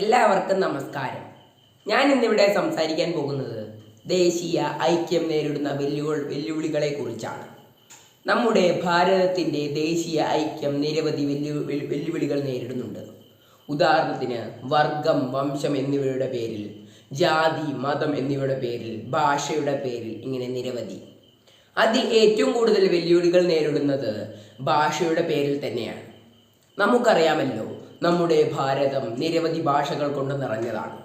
എല്ലാവർക്കും നമസ്കാരം. ഞാൻ ഇന്നിവിടെ സംസാരിക്കാൻ പോകുന്നത് ദേശീയ ഐക്യം നേരിടുന്ന വെല്ലുവിളികളെ കുറിച്ചാണ്. നമ്മുടെ ഭാരതത്തിൻ്റെ ദേശീയ ഐക്യം നിരവധി വെല്ലുവിളികൾ നേരിടുന്നുണ്ട്. ഉദാഹരണത്തിന് വർഗം, വംശം എന്നിവയുടെ പേരിൽ, ജാതി, മതം എന്നിവയുടെ പേരിൽ, ഭാഷയുടെ പേരിൽ, ഇങ്ങനെ നിരവധി. അതിൽ ഏറ്റവും കൂടുതൽ വെല്ലുവിളികൾ നേരിടുന്നത് ഭാഷയുടെ പേരിൽ തന്നെയാണ്. നമുക്കറിയാമല്ലോ, നമ്മുടെ ഭാരതം നിരവധി ഭാഷകൾ കൊണ്ട് നിറഞ്ഞതാണ്.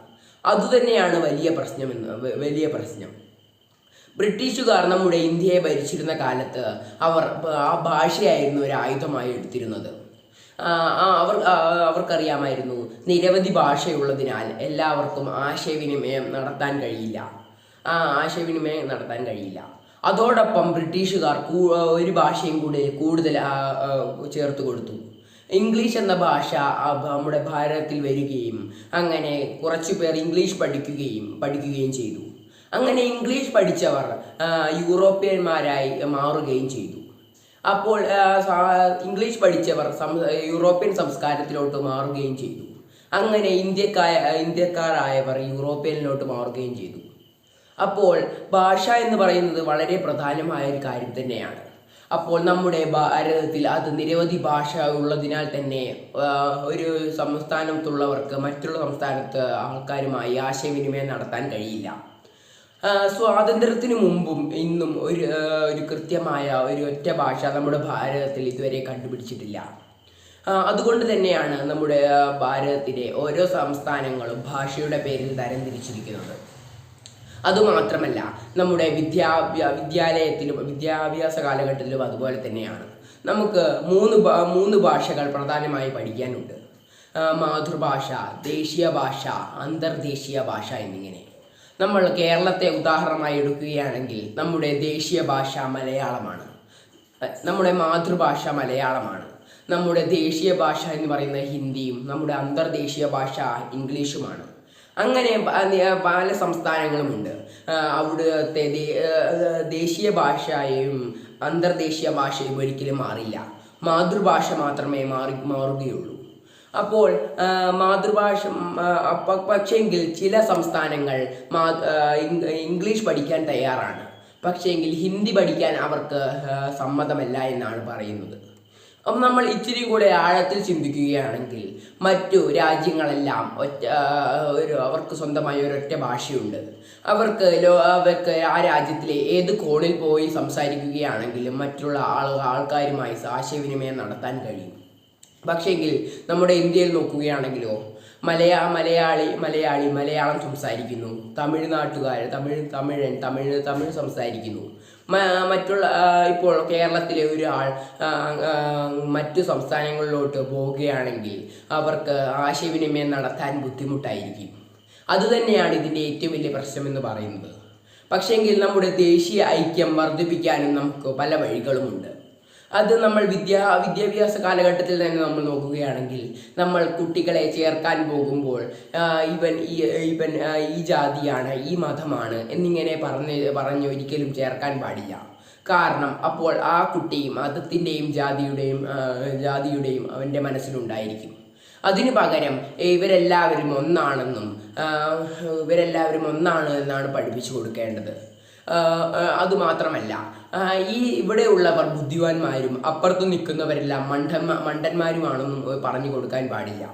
അതുതന്നെയാണ് വലിയ പ്രശ്നം. ബ്രിട്ടീഷുകാർ നമ്മുടെ ഇന്ത്യയെ ഭരിച്ചിരുന്ന കാലത്ത് ആ ഭാഷയായിരുന്നു ഒരു ആയുധമായി എടുത്തിരുന്നത്. അവർക്കറിയാമായിരുന്നു, നിരവധി ഭാഷയുള്ളതിനാൽ എല്ലാവർക്കും ആശയവിനിമയം നടത്താൻ കഴിയില്ല. അതോടൊപ്പം ബ്രിട്ടീഷുകാർ ഒരു ഭാഷയും കൂടുതൽ ചേർത്ത് കൊടുത്തു. ഇംഗ്ലീഷ് എന്ന ഭാഷ നമ്മുടെ ഭാരതത്തിൽ വരികയും അങ്ങനെ കുറച്ചു പേർ ഇംഗ്ലീഷ് പഠിക്കുകയും ചെയ്തു. അങ്ങനെ ഇംഗ്ലീഷ് പഠിച്ചവർ യൂറോപ്യന്മാരായി മാറുകയും ചെയ്തു. അപ്പോൾ ഇംഗ്ലീഷ് പഠിച്ചവർ യൂറോപ്യൻ സംസ്കാരത്തിലോട്ട് മാറുകയും ചെയ്തു. അങ്ങനെ ഇന്ത്യക്കാരായവർ യൂറോപ്യനിലോട്ട് മാറുകയും ചെയ്തു. അപ്പോൾ ഭാഷ എന്ന് പറയുന്നത് വളരെ പ്രധാനമായ ഒരു കാര്യം തന്നെയാണ്. അപ്പോൾ നമ്മുടെ ഭാരതത്തിൽ അത് നിരവധി ഭാഷ ഉള്ളതിനാൽ തന്നെ ഒരു സംസ്ഥാനത്തുള്ളവർക്ക് മറ്റുള്ള സംസ്ഥാനത്ത് ആൾക്കാരുമായി ആശയവിനിമയം നടത്താൻ കഴിയില്ല. സ്വാതന്ത്ര്യത്തിന് മുമ്പും ഇന്നും ഒരു കൃത്യമായ ഒരു ഒറ്റ ഭാഷ നമ്മുടെ ഭാരതത്തിൽ ഇതുവരെ കണ്ടുപിടിച്ചിട്ടില്ല. അതുകൊണ്ട് തന്നെയാണ് നമ്മുടെ ഭാരതത്തിലെ ഓരോ സംസ്ഥാനങ്ങളും ഭാഷയുടെ പേരിൽ തരംതിരിച്ചിരിക്കുന്നത്. അതുമാത്രമല്ല, നമ്മുടെ വിദ്യാലയത്തിലും വിദ്യാഭ്യാസ കാലഘട്ടത്തിലും അതുപോലെ തന്നെയാണ്. നമുക്ക് മൂന്ന് ഭാഷകൾ പ്രധാനമായി പഠിക്കാനുണ്ട്: മാതൃഭാഷ, ദേശീയ ഭാഷ, അന്തർദേശീയ ഭാഷ എന്നിങ്ങനെ. നമ്മൾ കേരളത്തെ ഉദാഹരണമായി എടുക്കുകയാണെങ്കിൽ നമ്മുടെ ദേശീയ ഭാഷ മലയാളമാണ്, നമ്മുടെ മാതൃഭാഷ മലയാളമാണ്, നമ്മുടെ ദേശീയ ഭാഷ എന്ന് പറയുന്നത് ഹിന്ദിയും നമ്മുടെ അന്തർദേശീയ ഭാഷ ഇംഗ്ലീഷുമാണ്. അങ്ങനെ പല സംസ്ഥാനങ്ങളുമുണ്ട്. അവിടുത്തെ ദേശീയ ഭാഷയും അന്തർദേശീയ ഭാഷയും ഒരിക്കലും മാറില്ല. മാതൃഭാഷ മാത്രമേ മാറുകയുള്ളൂ. അപ്പോൾ മാതൃഭാഷ പക്ഷേങ്കിൽ ചില സംസ്ഥാനങ്ങൾ ഇംഗ്ലീഷ് പഠിക്കാൻ തയ്യാറാണ്, പക്ഷേങ്കിൽ ഹിന്ദി പഠിക്കാൻ അവർക്ക് സമ്മതമല്ല എന്നാണ് പറയുന്നത്. അപ്പം നമ്മൾ ഇച്ചിരി കൂടെ ആഴത്തിൽ ചിന്തിക്കുകയാണെങ്കിൽ മറ്റു രാജ്യങ്ങളെല്ലാം അവർക്ക് സ്വന്തമായ ഒരൊറ്റ ഭാഷയുണ്ട്. അവർക്ക് ആ രാജ്യത്തിലെ ഏത് കോണിൽ പോയി സംസാരിക്കുകയാണെങ്കിലും മറ്റുള്ള ആൾക്കാരുമായി ആശയവിനിമയം നടത്താൻ കഴിയും. പക്ഷേങ്കിൽ നമ്മുടെ ഇന്ത്യയിൽ നോക്കുകയാണെങ്കിലോ, മലയാളി മലയാളം സംസാരിക്കുന്നു, തമിഴ് സംസാരിക്കുന്നു. ഇപ്പോൾ കേരളത്തിലെ ഒരാൾ മറ്റു സംസ്ഥാനങ്ങളിലോട്ട് പോവുകയാണെങ്കിൽ അവർക്ക് ആശയവിനിമയം നടത്താൻ ബുദ്ധിമുട്ടായിരിക്കും. അതുതന്നെയാണ് ഇതിൻ്റെ ഏറ്റവും വലിയ പ്രശ്നമെന്ന് പറയുന്നത്. പക്ഷേങ്കിൽ നമ്മുടെ ദേശീയ ഐക്യം വർദ്ധിപ്പിക്കാനും നമുക്ക് പല വഴികളുമുണ്ട്. അത് നമ്മൾ വിദ്യാഭ്യാസ കാലഘട്ടത്തിൽ തന്നെ നമ്മൾ നോക്കുകയാണെങ്കിൽ, നമ്മൾ കുട്ടികളെ ചേർക്കാൻ പോകുമ്പോൾ ഇവൻ ഈ ജാതിയാണ്, ഈ മതമാണ് എന്നിങ്ങനെ പറഞ്ഞ് ഒരിക്കലും ചേർക്കാൻ പാടില്ല. കാരണം അപ്പോൾ ആ കുട്ടി മതത്തിൻ്റെയും ജാതിയുടെയും അവൻ്റെ മനസ്സിലുണ്ടായിരിക്കും. അതിനു പകരം ഇവരെല്ലാവരും ഒന്നാണ് എന്നാണ് പഠിപ്പിച്ചു കൊടുക്കേണ്ടത്. അതുമാത്രമല്ല, ഇവിടെയുള്ളവർ ബുദ്ധിമാന്മാരും അപ്പുറത്ത് നിൽക്കുന്നവരെല്ലാം മണ്ടന്മാരുമാണെന്നും പറഞ്ഞു കൊടുക്കാൻ പാടില്ല.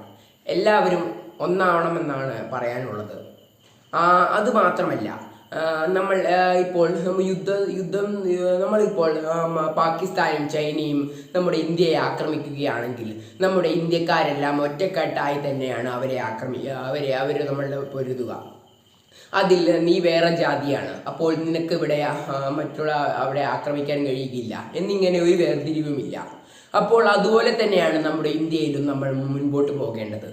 എല്ലാവരും ഒന്നാവണമെന്നാണ് പറയാനുള്ളത്. അതുമാത്രമല്ല, നമ്മളിപ്പോൾ പാകിസ്ഥാനും ചൈനയും നമ്മുടെ ഇന്ത്യയെ ആക്രമിക്കുകയാണെങ്കിൽ നമ്മുടെ ഇന്ത്യക്കാരെല്ലാം ഒറ്റക്കെട്ടായി തന്നെയാണ് അവരെ നമ്മൾ പൊരുതുക. അതിൽ നീ വേറെ ജാതിയാണ്, അപ്പോൾ നിനക്ക് ഇവിടെ മറ്റുള്ള അവിടെ ആക്രമിക്കാൻ കഴിയുകയില്ല എന്നിങ്ങനെ ഒരു വേർതിരിവുമില്ല. അപ്പോൾ അതുപോലെ തന്നെയാണ് നമ്മുടെ ഇന്ത്യയിലും നമ്മൾ മുൻപോട്ട് പോകേണ്ടത്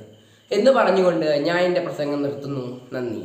എന്ന് പറഞ്ഞുകൊണ്ട് ഞാൻ എൻ്റെ പ്രസംഗം നിർത്തുന്നു. നന്ദി.